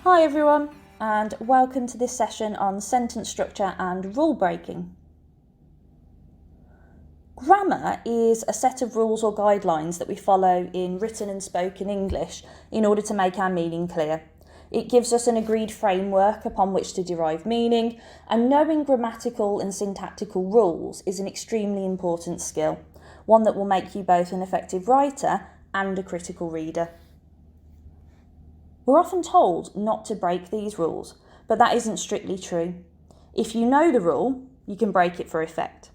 Hi everyone, and welcome to this session on sentence structure and rule breaking. Grammar is a set of rules or guidelines that we follow in written and spoken English in order to make our meaning clear. It gives us an agreed framework upon which to derive meaning, and knowing grammatical and syntactical rules is an extremely important skill, one that will make you both an effective writer and a critical reader. We're often told not to break these rules, but that isn't strictly true. If you know the rule, you can break it for effect.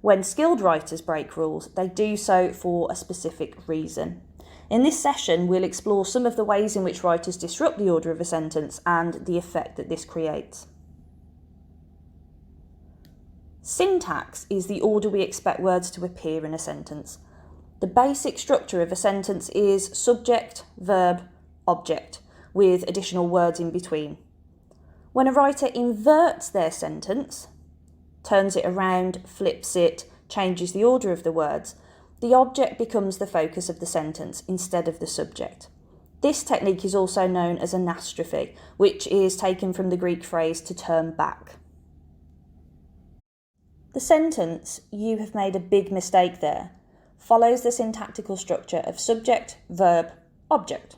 When skilled writers break rules, they do so for a specific reason. In this session, we'll explore some of the ways in which writers disrupt the order of a sentence and the effect that this creates. Syntax is the order we expect words to appear in a sentence. The basic structure of a sentence is subject, verb, object, with additional words in between. When a writer inverts their sentence, turns it around, flips it, changes the order of the words, the object becomes the focus of the sentence instead of the subject. This technique is also known as anastrophe, which is taken from the Greek phrase to turn back. The sentence, "You have made a big mistake there," follows the syntactical structure of subject, verb, object.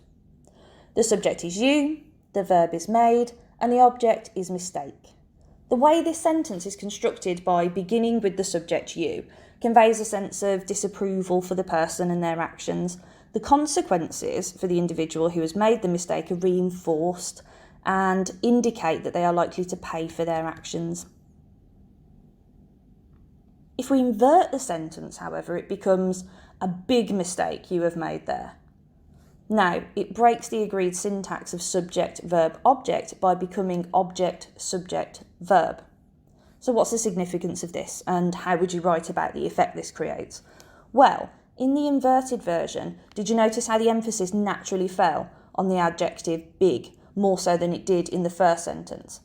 The subject is you, the verb is made, and the object is mistake. The way this sentence is constructed by beginning with the subject you conveys a sense of disapproval for the person and their actions. The consequences for the individual who has made the mistake are reinforced and indicate that they are likely to pay for their actions. If we invert the sentence, however, it becomes a big mistake you have made there. Now, it breaks the agreed syntax of subject, verb, object by becoming object, subject, verb. So what's the significance of this, and how would you write about the effect this creates? Well, in the inverted version, did you notice how the emphasis naturally fell on the adjective big, more so than it did in the first sentence?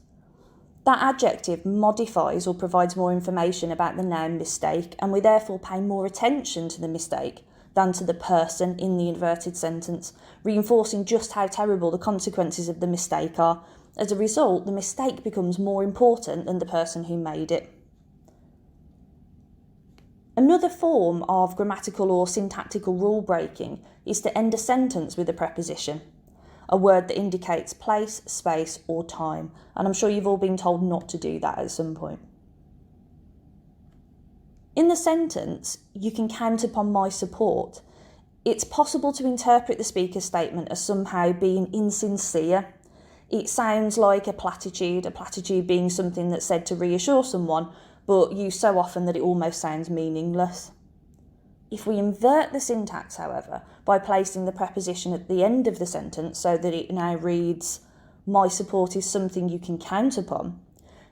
That adjective modifies or provides more information about the noun mistake, and we therefore pay more attention to the mistake than to the person in the inverted sentence, reinforcing just how terrible the consequences of the mistake are. As a result, the mistake becomes more important than the person who made it. Another form of grammatical or syntactical rule breaking is to end a sentence with a preposition, a word that indicates place, space, or time, and I'm sure you've all been told not to do that at some point. In the sentence, "You can count upon my support," it's possible to interpret the speaker's statement as somehow being insincere. It sounds like a platitude being something that's said to reassure someone, but used so often that it almost sounds meaningless. If we invert the syntax, however, by placing the preposition at the end of the sentence so that it now reads, "My support is something you can count upon,"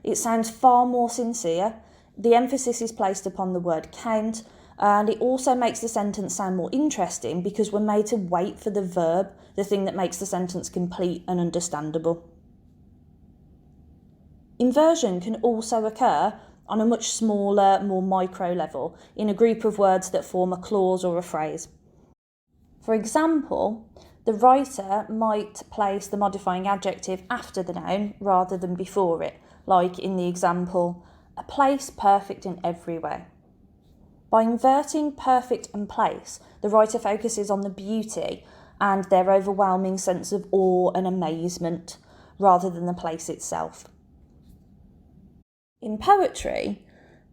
it sounds far more sincere. The emphasis is placed upon the word count, and it also makes the sentence sound more interesting because we're made to wait for the verb, the thing that makes the sentence complete and understandable. Inversion can also occur on a much smaller, more micro level, in a group of words that form a clause or a phrase. For example, the writer might place the modifying adjective after the noun rather than before it, like in the example, "A place perfect in every way." By inverting perfect and place, the writer focuses on the beauty and their overwhelming sense of awe and amazement, rather than the place itself. In poetry,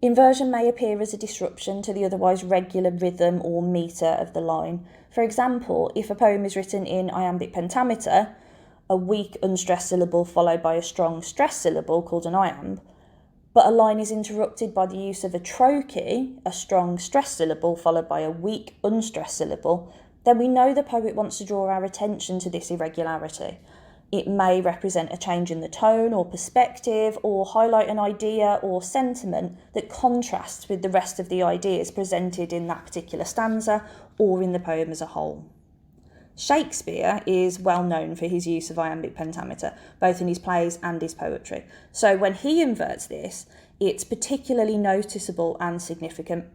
inversion may appear as a disruption to the otherwise regular rhythm or metre of the line. For example, if a poem is written in iambic pentameter, a weak unstressed syllable followed by a strong stressed syllable called an iamb, but a line is interrupted by the use of a trochee, a strong stressed syllable followed by a weak unstressed syllable, then we know the poet wants to draw our attention to this irregularity. It may represent a change in the tone or perspective, or highlight an idea or sentiment that contrasts with the rest of the ideas presented in that particular stanza or in the poem as a whole. Shakespeare is well known for his use of iambic pentameter, both in his plays and his poetry. So when he inverts this, it's particularly noticeable and significant.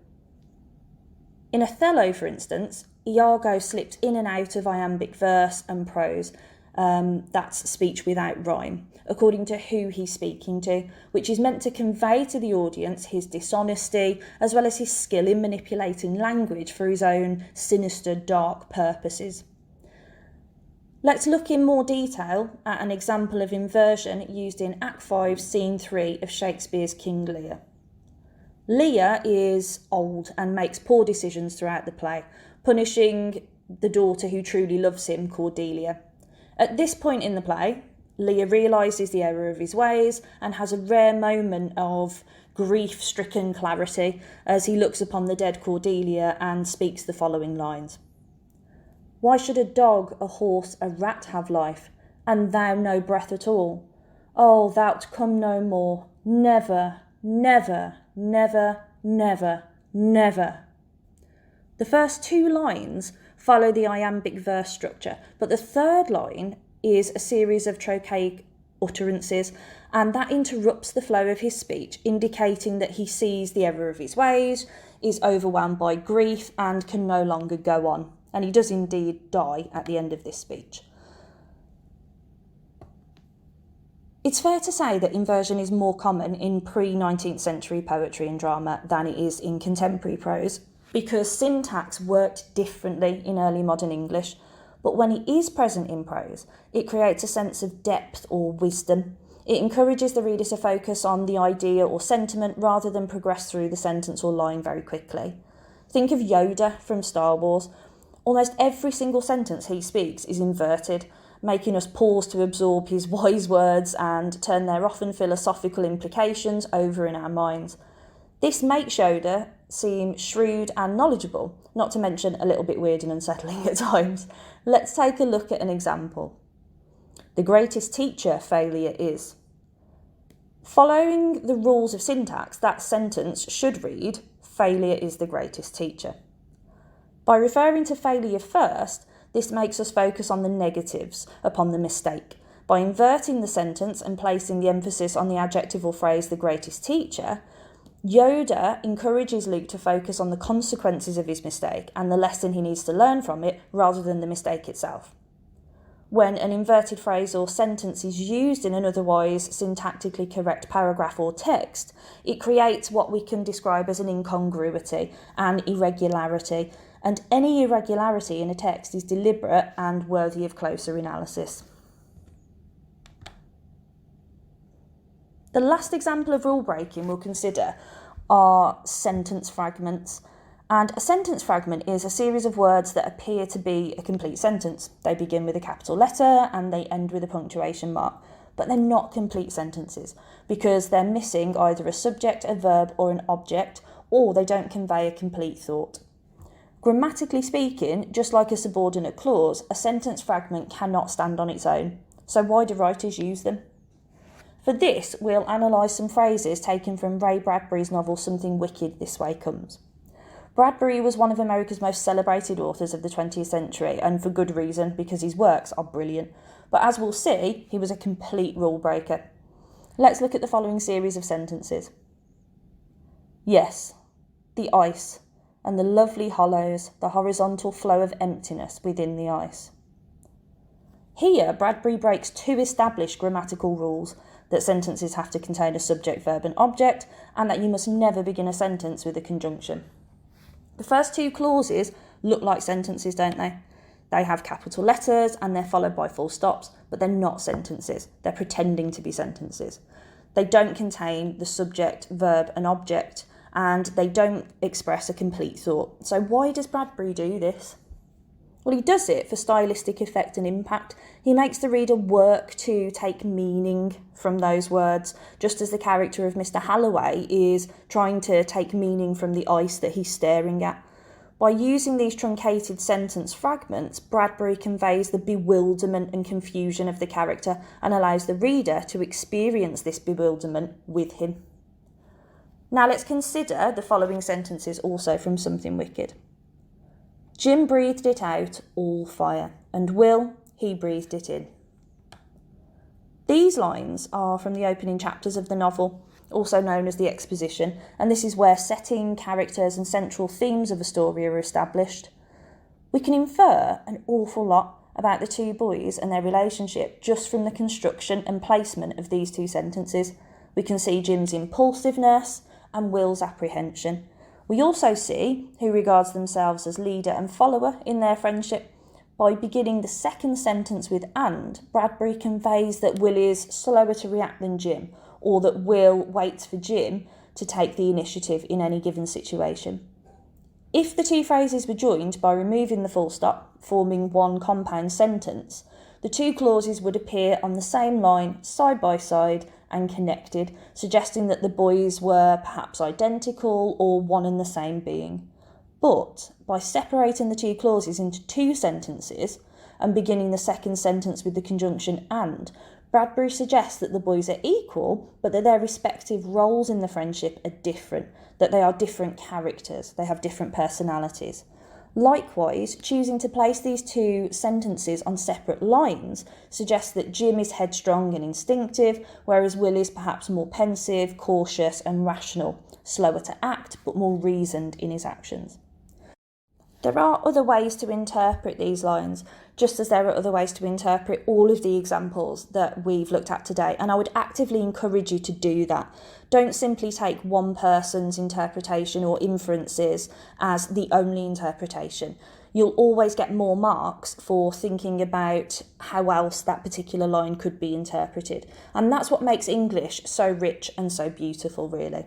In Othello, for instance, Iago slips in and out of iambic verse and prose, That's speech without rhyme, according to who he's speaking to, which is meant to convey to the audience his dishonesty as well as his skill in manipulating language for his own sinister, dark purposes. Let's look in more detail at an example of inversion used in Act 5, Scene 3 of Shakespeare's King Lear. Lear is old and makes poor decisions throughout the play, punishing the daughter who truly loves him, Cordelia. At this point in the play, Lear realises the error of his ways and has a rare moment of grief-stricken clarity as he looks upon the dead Cordelia and speaks the following lines. Why should a dog, a horse, a rat have life, and thou no breath at all? Oh, thou'lt come no more, never, never, never, never, never. The first two lines follow the iambic verse structure, but the third line is a series of trochaic utterances, and that interrupts the flow of his speech, indicating that he sees the error of his ways, is overwhelmed by grief, and can no longer go on. And he does indeed die at the end of this speech. It's fair to say that inversion is more common in pre-19th century poetry and drama than it is in contemporary prose, because syntax worked differently in early modern English, but when it is present in prose, it creates a sense of depth or wisdom. It encourages the reader to focus on the idea or sentiment rather than progress through the sentence or line very quickly. Think of Yoda from Star Wars. Almost every single sentence he speaks is inverted, making us pause to absorb his wise words and turn their often philosophical implications over in our minds. This makes Yoda seem shrewd and knowledgeable, not to mention a little bit weird and unsettling at times. Let's take a look at an example. The greatest teacher failure is. Following the rules of syntax, that sentence should read, failure is the greatest teacher. By referring to failure first, this makes us focus on the negatives upon the mistake. By inverting the sentence and placing the emphasis on the adjective or phrase the greatest teacher, Yoda encourages Luke to focus on the consequences of his mistake and the lesson he needs to learn from it rather than the mistake itself. When an inverted phrase or sentence is used in an otherwise syntactically correct paragraph or text, it creates what we can describe as an incongruity, an irregularity, and any irregularity in a text is deliberate and worthy of closer analysis. The last example of rule breaking we'll consider are sentence fragments. And a sentence fragment is a series of words that appear to be a complete sentence. They begin with a capital letter and they end with a punctuation mark. But they're not complete sentences because they're missing either a subject, a verb, or an object, or they don't convey a complete thought. Grammatically speaking, just like a subordinate clause, a sentence fragment cannot stand on its own. So why do writers use them? For this, we'll analyse some phrases taken from Ray Bradbury's novel Something Wicked This Way Comes. Bradbury was one of America's most celebrated authors of the 20th century, and for good reason, because his works are brilliant. But as we'll see, he was a complete rule breaker. Let's look at the following series of sentences. Yes, the ice, and the lovely hollows, the horizontal flow of emptiness within the ice. Here, Bradbury breaks two established grammatical rules, that sentences have to contain a subject, verb and object, and that you must never begin a sentence with a conjunction. The first two clauses look like sentences, don't they? They have capital letters and they're followed by full stops, but they're not sentences. They're pretending to be sentences. They don't contain the subject, verb and object, and they don't express a complete thought. So why does Bradbury do this? Well, he does it for stylistic effect and impact. He makes the reader work to take meaning from those words, just as the character of Mr. Halloway is trying to take meaning from the ice that he's staring at. By using these truncated sentence fragments, Bradbury conveys the bewilderment and confusion of the character and allows the reader to experience this bewilderment with him. Now let's consider the following sentences also from Something Wicked. Jim breathed it out, all fire, and Will, he breathed it in. These lines are from the opening chapters of the novel, also known as the exposition, and this is where setting, characters and central themes of a story are established. We can infer an awful lot about the two boys and their relationship just from the construction and placement of these two sentences. We can see Jim's impulsiveness and Will's apprehension. We also see who regards themselves as leader and follower in their friendship. By beginning the second sentence with "and," Bradbury conveys that Will is slower to react than Jim, or that Will waits for Jim to take the initiative in any given situation. If the two phrases were joined by removing the full stop, forming one compound sentence, the two clauses would appear on the same line, side by side, and connected, suggesting that the boys were perhaps identical or one and the same being. But by separating the two clauses into two sentences and beginning the second sentence with the conjunction "and," Bradbury suggests that the boys are equal, but that their respective roles in the friendship are different, that they are different characters, they have different personalities. Likewise, choosing to place these two sentences on separate lines suggests that Jim is headstrong and instinctive, whereas Will is perhaps more pensive, cautious and rational, slower to act but more reasoned in his actions. There are other ways to interpret these lines, just as there are other ways to interpret all of the examples that we've looked at today, and I would actively encourage you to do that. Don't simply take one person's interpretation or inferences as the only interpretation. You'll always get more marks for thinking about how else that particular line could be interpreted, and that's what makes English so rich and so beautiful, really.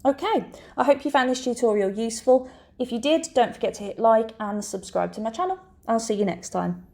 Okay, I hope you found this tutorial useful. If you did, don't forget to hit like and subscribe to my channel. I'll see you next time.